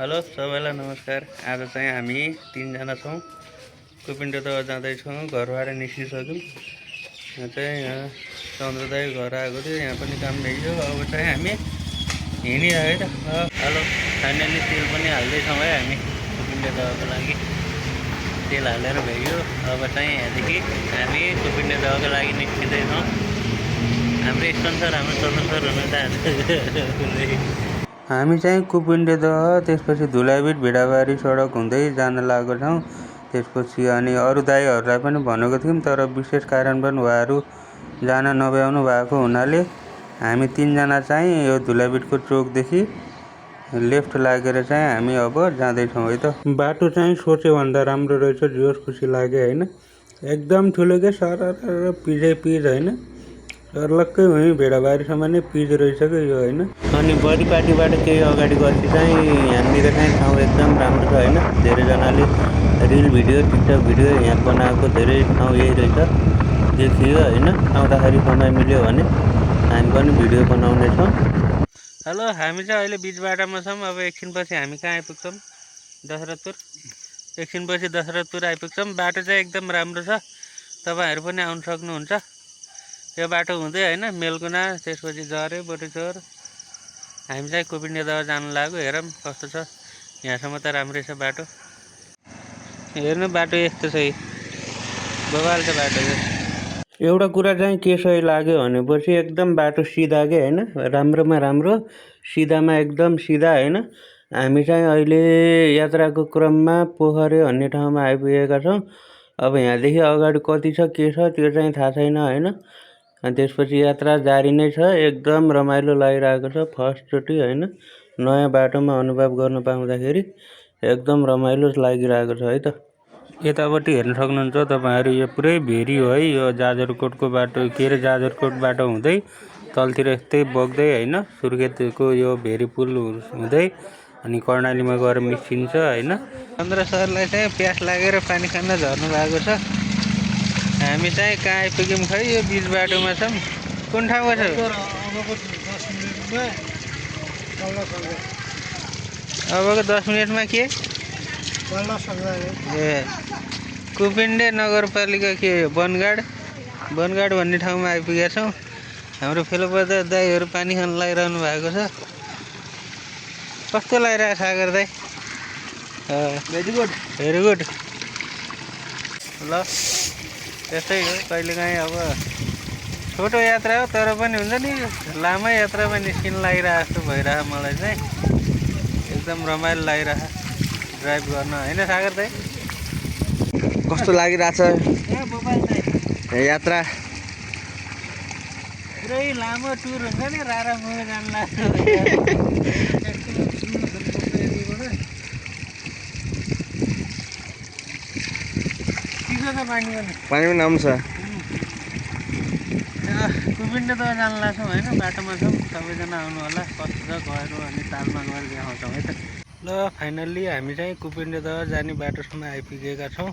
Hello सबैलाई नमस्कार। आज चाहिँ हामी तीनजना छौँ, कुपिन्डेदह जाँदैछौँ। घरबाट निस्किसक्यौँ। यहाँ चन्द्रदाई घर आएको थियो, यहाँ पनि काम भ्याइयो। अब चाहिँ हामी हिँडिरहेको त। हेलो, फाइनली तेल पनि हाल्दैछौँ है हामी कुपिन्डेदहको लागि। तेल हालेर भ्याइयो। अब चाहिँ यहाँदेखि हामी कुपिन्डेदहको लागि निस्किँदैछौँ। हाम्रो स्पोन्सर हाम्रो सर हुनुहुन्छ। हामी चाहिँ कुपिन्डेदह, त्यसपछि धुलाबीट भिडाबारी सडक हुँदै जान लागेको छौँ। त्यसपछि अनि अरू दाइहरूलाई पनि भनेको थियौँ, तर विशेष कारणवश उहाँहरू जान नभ्याउनु भएको हुनाले हामी तीनजना चाहिँ यो धुलाबीटको चोकदेखि लेफ्ट लागेर चाहिँ हामी अब जाँदैछौँ है त। बाटो चाहिँ सोचेभन्दा राम्रो रहेछ, जोस खुसी लाग्यो होइन। एकदम ठुलो के सर पिजै पिज होइन, सर्लक्कै हुँ भेडाबारीसम्म नै पिज रहेछ कि यो होइन। अनि बडीपार्टीबाट केही अगाडि गएपछि चाहिँ यहाँनिर चाहिँ ठाउँ एकदम राम्रो छ होइन। धेरैजनाले रिल भिडियो टिकटक भिडियो यहाँ बनाएको धेरै ठाउँ यही रहेछ देखियो होइन। आउँदाखेरि समय मिल्यो भने हामी पनि भिडियो बनाउनेछौँ। हेलो, हामी चाहिँ अहिले बिच बाटोमा छौँ। अब एकछिनपछि हामी कहाँ आइपुग्छौँ? दशरथपुर। एकछिनपछि दशरथपुर आइपुग्छौँ। बाटो चाहिँ एकदम राम्रो छ, तपाईँहरू पनि आउनु सक्नुहुन्छ। यो बाटो हुँदै होइन मेलकुना, त्यसपछि जरे बोटेचोर हामी चाहिँ कुपिन्डेदह जानु लाग्यो। हेरौँ कस्तो छ, यहाँसम्म त राम्रै छ बाटो। हेर्नु बाटो यस्तो छ, बवाल छ बाटो। एउटा कुरा चाहिँ के सही लाग्यो भनेपछि एकदम बाटो सिधा के होइन, राम्रोमा राम्रो, सिधामा एकदम सिधा होइन। हामी चाहिँ अहिले यात्राको क्रममा पोखरे भन्ने ठाउँमा आइपुगेका छौँ। अब यहाँदेखि अगाडि कति छ के छ त्यो चाहिँ थाहा छैन होइन। अनि त्यसपछि यात्रा जारी नै छ। एकदम रमाइलो लागिरहेको छ, फर्स्टचोटि होइन नयाँ बाटोमा अनुभव गर्न पाउँदाखेरि एकदम रमाइलो लागिरहेको छ है त। यतापट्टि हेर्न सक्नुहुन्छ तपाईँहरू, यो पुरै भेरी हो है। यो जाजरकोटको बाटो के अरे जाजरकोट बाटो हुँदै तलतिर यस्तै बग्दै होइन, सुर्खेतको यो भेरी पुल हुँदै अनि कर्णालीमा गएर मिसिन्छ होइन। चन्द्र सरलाई चाहिँ प्यास लागेर पानी खान झर्नु भएको छ। हामी चाहिँ कहाँ आइपुग्यौँ खै, यो बिच बाटोमा छौँ। कुन ठाउँमा छ? अबको 10 मिनटमा के ए कुपिन्डे नगरपालिका के बनगाड भन्ने ठाउँमा आइपुगेका छौँ। हाम्रो फेलोपदा दाईहरू पानी खान लागिरहनु भएको छ। कस्तो लागिरहेको सागर दाई? Very good. ल त्यस्तै हो, कहिलेकाहीँ अब छोटो यात्रा हो तर पनि हुन्छ नि, लामै यात्रामा निस्किन लागिरहेको जस्तो भइरहेको मलाई चाहिँ। एकदम रमाइलो लागिरहेको ड्राइभ गर्न होइन सागर दाई? कस्तो लागिरहेछ यात्रा? पुरै लामो टुर हुन्छ नि, रारामुङ जान लाग्छ। पानी पनि आउँछ। कुपिन्डेदह जान लाग्छौँ होइन, बाटोमा छौँ। सबैजना आउनु होला, कस्तो छ गएर अनि तालमा गएर देखाउँछौँ है त। ल फाइनल्ली हामी चाहिँ कुपिन्डेदह जाने बाटोसम्म आइपुगेका छौँ।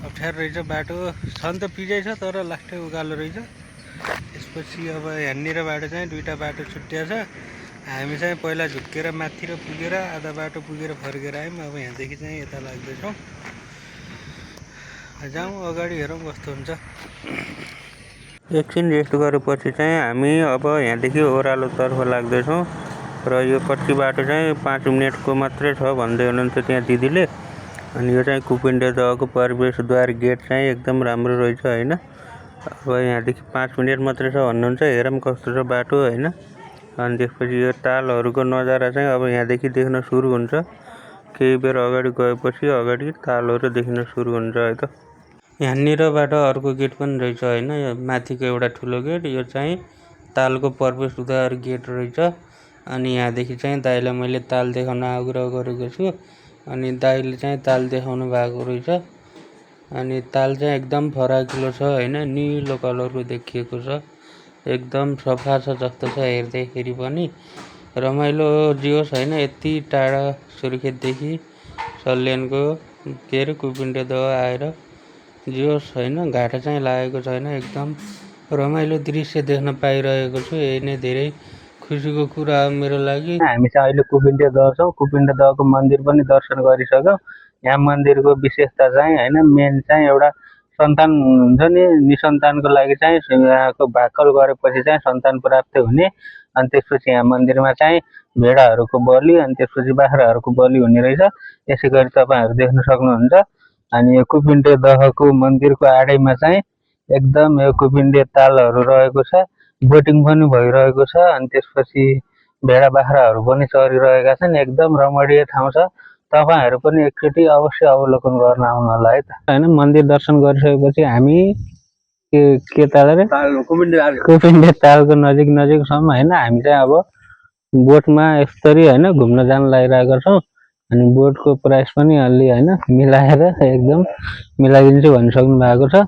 अप्ठ्यारो रहेछ बाटो, छन् त पिजै छ तर लास्टै उकालो रहेछ। त्यसपछि अब यहाँनिरबाट चाहिँ दुईवटा बाटो छुट्टिया छ। हामी चाहिँ पहिला झुक्केर माथितिर पुगेर आधा बाटो पुगेर फर्केर आयौँ। अब यहाँदेखि चाहिँ यता लाग्दैछौँ। जाउँ अगाडि हेरौँ कस्तो हुन्छ। एकछिन रेस्ट गरेपछि चाहिँ हामी अब यहाँदेखि ओह्रालोतर्फ लाग्दैछौँ। र यो कच्ची बाटो चाहिँ 5 मिनटको मात्रै छ भन्दै हुनुहुन्छ त्यहाँ दिदीले। अनि यो चाहिँ कुपिन्डेदहको प्रवेशद्वार गेट चाहिँ एकदम राम्रो रहेछ होइन। अब यहाँदेखि 5 मिनट मात्रै छ भन्नुहुन्छ। हेरौँ कस्तो छ बाटो होइन। अनि त्यसपछि यो तालहरूको नजारा चाहिँ अब यहाँदेखि देख्न सुरु हुन्छ। केही बेर अगाडि गएपछि अगाडि तालहरू देखिन सुरु हुन्छ है त। यहाँनिरबाट अर्को गेट पनि रहेछ होइन, यो माथिको एउटा ठुलो गेट। यो चाहिँ तालको प्रवेशद्वार गेट रहेछ। अनि यहाँदेखि चाहिँ दाइलाई मैले ताल देखाउन आग्रह गरेको छु। अनि दाइले चाहिँ ताल देखाउनु भएको रहेछ। अनि ताल चाहिँ एकदम फराकिलो छ होइन, निलो कलरको देखिएको छ, एकदम सफा छ जस्तो छ हेर्दैखेरि पनि। रमाइलो जियोस् होइन। यति टाढा सुर्खेतदेखि सल्यानको के अरे कुपिन्डेदह आएर जियोस् होइन, घाटा चाहिँ लागेको छैन। एकदम रमाइलो दृश्य देख्न पाइरहेको छु। यही नै धेरै खुसीको कुरा हो मेरो लागि। हामी चाहिँ अहिले कुपिन्डे दह छौँ। कुपिन्डे दहको मन्दिर पनि दर्शन गरिसक्यौँ। यहाँ मन्दिरको विशेषता चाहिँ होइन, मेन चाहिँ एउटा सन्तान हुन्छ नि, निसन्तानको लागि चाहिँ यहाँको भाकल गरेपछि चाहिँ सन्तान प्राप्त हुने। अनि त्यसपछि यहाँ मन्दिरमा चाहिँ भेडाहरूको बलि अनि त्यसपछि बाख्राहरूको बलि हुने रहेछ। यसै गरी तपाईँहरू देख्न सक्नुहुन्छ। अनि यो कुपिन्डे दहको मन्दिरको आडैमा चाहिँ एकदम यो कुपिन्डे तालहरू रहेको छ, बोटिङ पनि भइरहेको छ। अनि त्यसपछि भेडा बाख्राहरू पनि चरिरहेका छन्। एकदम रमणीय ठाउँ छ। तपाईँहरू पनि एकचोटि अवश्य अवलोकन गर्न आउनु होला है त होइन। मन्दिर दर्शन गरिसकेपछि हामी के ताल रे कुपिन्डे तालको नजिक छौँ होइन। हामी चाहिँ अब बोटमा यसरी होइन घुम्न जान लागिरहेका छौँ। अनि बोटको प्राइस पनि अलि होइन मिलाएर एकदम मिलाइदिन्छु भनिसक्नु भएको छ।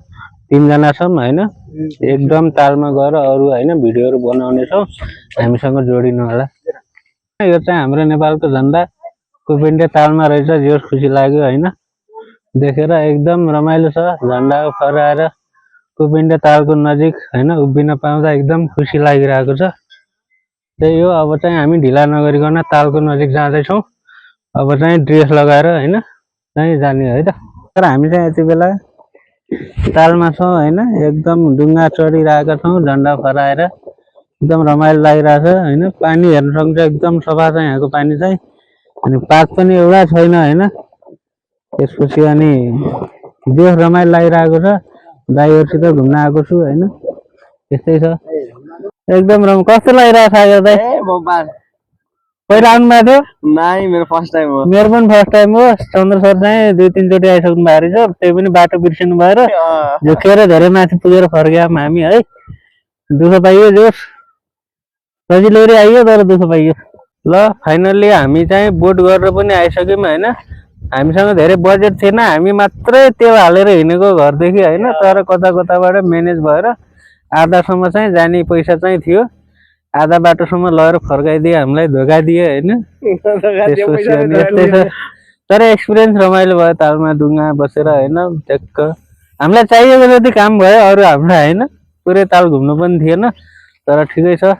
3 जना छौँ होइन। एकदम तालमा गएर अरू होइन भिडियोहरू बनाउनेछौँ। हामीसँग जोडिनु होला। यो चाहिँ हाम्रो नेपालको झन्डा कुपिन्डे तालमा रहेछ। जो खुसी लाग्यो होइन देखेर। एकदम रमाइलो छ। झन्डा फहराएर कुपिन्डे तालको नजिक होइन उभिन पाउँदा एकदम खुसी लागिरहेको छ। त्यही हो। अब चाहिँ हामी ढिला नगरिकन तालको नजिक जाँदैछौँ। अब चाहिँ ड्रेस लगाएर होइन चाहिँ जाने है त। तर हामी चाहिँ यति बेला तालमा छौँ होइन। एकदम डुङ्गा चढिरहेका छौँ झन्डा फहराएर। एकदम रमाइलो लागिरहेछ होइन। पानी हेर्न सक्छ एकदम सफा छ यहाँको पानी चाहिँ। अनि पात पनि एउटा छैन होइन। त्यसपछि अनि जो रमाइलो लागिरहेको छ। दाइहरूसित घुम्न आएको छु होइन। त्यस्तै छ एकदम कस्तो लागिरहेको छ यो दाइ? पहिला आउनु भएको थियो? नाइ, मेरो फर्स्ट टाइम हो। मेरो पनि फर्स्ट टाइम हो। चन्द्र सर चाहिँ 2-3 चोटि आइसक्नु भएको रहेछ। त्यही पनि बाटो बिर्सिनु भएर झुकेर धेरै माथि पुगेर फर्क्यौँ हामी है। दुःख पाइयो जोस सजिलो आइयो तर दुःख पाइयो। ल फाइनल्ली हामी चाहिँ बोट गरेर पनि आइसक्यौँ होइन। हामीसँग धेरै बजेट थिएन। हामी मात्रै त्यो हालेर हिँडेको घरदेखि होइन। तर कताबाट म्यानेज भएर आधासम्म चाहिँ जाने पैसा चाहिँ थियो। आधा बाटोसम्म लगेर फर्काइदिए हामीलाई, धोका दिए होइन। त्यसपछि अनि यस्तै छ। तर एक्सपिरियन्स रमाइलो भयो तालमा डुङ्गा बसेर होइन। ट्याक्क हामीलाई चाहिएको जति काम भयो। अरू हामीलाई होइन पुरै ताल घुम्नु पनि थिएन। तर ठिकै छ,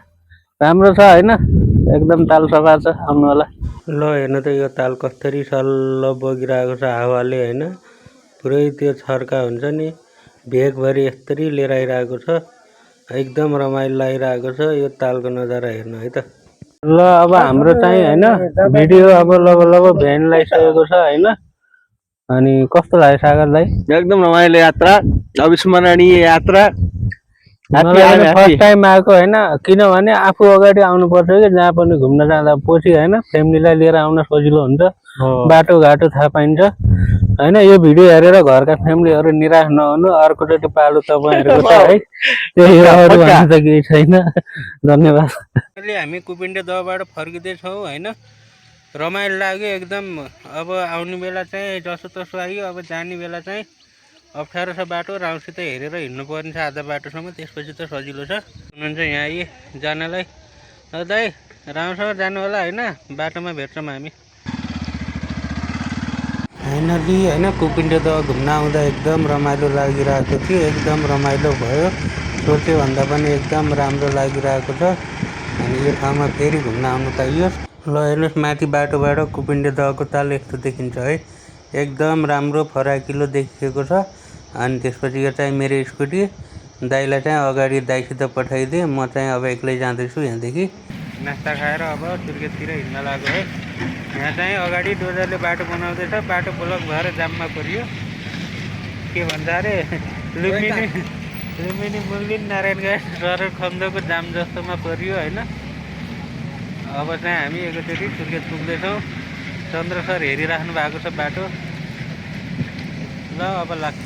राम्रो छ होइन। एकदम ताल सफा छ, आउनु होला। ल हेर्नु त यो ताल कसरी सल्ल बगिरहेको छ हावाले होइन। पुरै त्यो छर्का हुन्छ नि भेगभरि यसरी लिएर आइरहेको छ। एकदम रमाइलो लागिरहेको छ यो तालको नजारा हेर्नु है त। ल अब हाम्रो चाहिँ होइन भिडियो अब लगभग भ्यान लगाइसकेको छ होइन। अनि कस्तो लाग्यो सागर दाइ? एकदम रमाइलो यात्रा, अविस्मरणीय यात्रा। फर्स्ट टाइम आएको होइन। किनभने आफू अगाडि आउनुपर्छ कि जहाँ पनि घुम्न जाँदा पछि होइन। फ्यामिलीलाई लिएर आउन सजिलो हुन्छ। बाटोघाटो थाहा पाइन्छ होइन। यो भिडियो हेरेर घरका फ्यामिलीहरू निराश नहुनु। अर्कोचोटि पालो तपाईँहरूको छ है। त्यही अरू भन्नु त केही छैन। धन्यवाद। अहिले हामी कुपिन्डे दहबाट फर्किँदैछौँ होइन। रमाइलो लाग्यो एकदम। अब आउने बेला चाहिँ जसो तसो आयो। अब जाने बेला चाहिँ अप्ठ्यारो छ बाटो। राम्रोसित हेरेर हिँड्नुपर्ने छ आधा बाटोसम्म। त्यसपछि त सजिलो छ। हुनुहुन्छ यहाँ आइए जानलाई। दाइ राम्रोसँग जानु होला होइन। बाटोमा भेट्छौँ हामी। फाइनली होइन कुपिन्डे दह घुम्न आउँदा एकदम रमाइलो लागिरहेको थियो। एकदम रमाइलो भयो। सोचे भन्दा पनि एकदम राम्रो लागिरहेको छ। अनि यो ठाउँमा फेरि घुम्न आउनु पाइयो। ल हेर्नुहोस् माथि बाटोबाट कुपिन्डे दहको ताल यस्तो देखिन्छ है। एकदम राम्रो फराकिलो देखिएको छ। अनि त्यसपछि यो चाहिँ मेरो स्कुटी। दाइलाई चाहिँ अगाडि दाइसित पठाइदिएँ। म चाहिँ अब एक्लै जाँदैछु यहाँदेखि। नास्ता खाएर अब सुर्खेततिर हिँड्न लाग्यो है। यहाँ चाहिँ अगाडि डोजरले बाटो बनाउँदैछ। बाटो ब्लक भएर जाममा परियो। के भन्छ अरे लुम्बिनी मुगलिन नारायणगञ्ज सरर खम्दोको जाम जस्तोमा परियो होइन। अब चाहिँ हामी एकैचोटि सुर्खेत पुग्दैछौँ। चन्द्र सर हेरिराख्नु भएको छ बाटो। ल अब लाग्छ।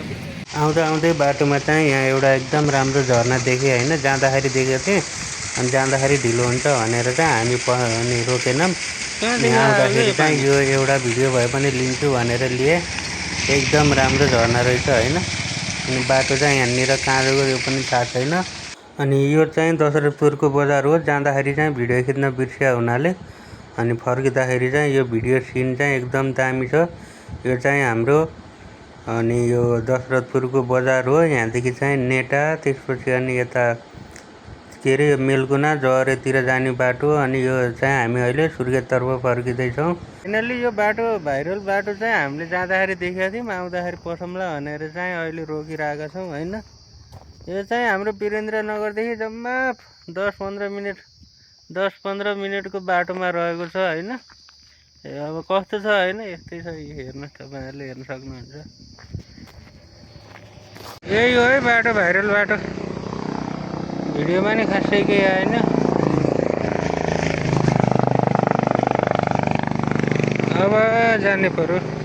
आउँदै बाटोमा चाहिँ यहाँ एउटा एकदम राम्रो झरना देखेँ होइन। जाँदाखेरि देखेको थिएँ। अनि जाँदाखेरि ढिलो हुन्छ भनेर चाहिँ हामी अनि रोकेनौँ। यहाँ आउँदाखेरि चाहिँ यो एउटा भिडियो भए पनि लिन्छु भनेर लिएँ। एकदम राम्रो झरना रहेछ होइन। अनि बाटो चाहिँ यहाँनिर कहाँ गयो यो पनि थाहा छैन। अनि यो चाहिँ दशरथपुरको बजार हो। जाँदाखेरि चाहिँ भिडियो खिच्न बिर्सिया हुनाले अनि फर्किँदाखेरि चाहिँ यो भिडियो सिन चाहिँ एकदम दामी छ। यो चाहिँ हाम्रो अनि यो दशरथपुरको बजार हो। यहाँदेखि चाहिँ नेटा त्यसपछि अनि यता के अरे मेलकुना जरेतिर जाने बाटो। अनि यो चाहिँ हामी अहिले सुर्खेततर्फ फर्किँदैछौँ। फाइनल्ली यो बाटो भाइरल बाटो चाहिँ हामीले जाँदाखेरि देखेका थियौँ, आउँदाखेरि पसौँला भनेर चाहिँ अहिले रोकिरहेका छौँ होइन। यो चाहिँ हाम्रो वीरेन्द्रनगरदेखि जम्मा 10-15 मिनटको बाटोमा रहेको छ होइन। अब कस्तो छ होइन, यस्तै छ। हेर्नु तपाईँहरूले हेर्न सक्नुहुन्छ। यही हो है बाटो, भाइरल बाटो। भिडियोमा नि खासै केही आएन। अब जाने पर्यो।